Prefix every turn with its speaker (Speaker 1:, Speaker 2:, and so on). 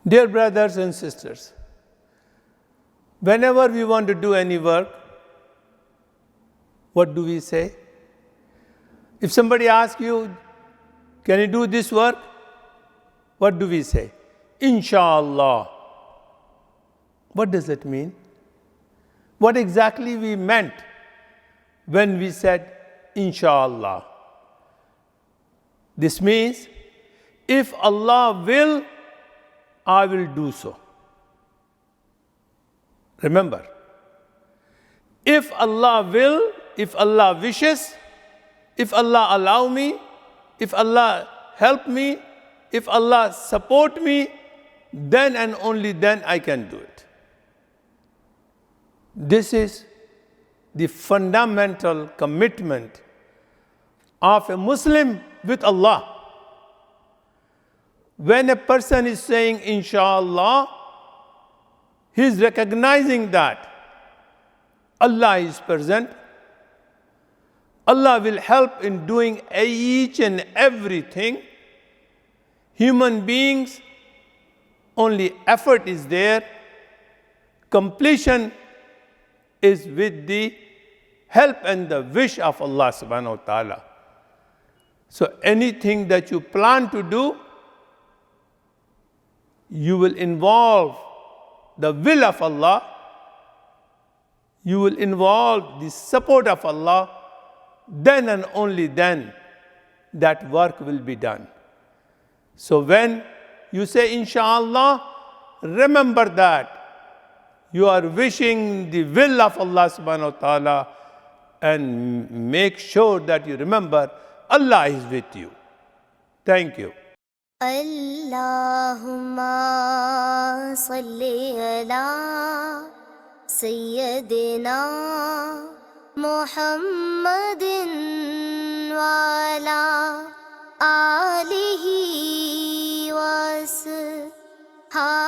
Speaker 1: Dear brothers and sisters, whenever we want to do any work, what do we say? If somebody asks you, can you do this work? What do we say? Inshallah. What does it mean? What exactly we meant when we said Inshallah? This means, if Allah will, I will do so. Remember, if Allah will, if Allah wishes, if Allah allow me, if Allah help me, if Allah support me, then and only then I can do it. This is the fundamental commitment of a Muslim with Allah. When a person is saying Inshallah, he is recognizing that Allah is present. Allah will help in doing each and everything. Human beings, only effort is there. Completion is with the help and the wish of Allah subhanahu wa ta'ala. So anything that you plan to do, you will involve the will of Allah, you will involve the support of Allah, then and only then that work will be done. So when you say Inshallah, remember that you are wishing the will of Allah subhanahu wa ta'ala, and make sure that you remember Allah is with you. Thank you.
Speaker 2: Allahumma salli ala Sayyidina Muhammadin wa ala alihi wa sahbihi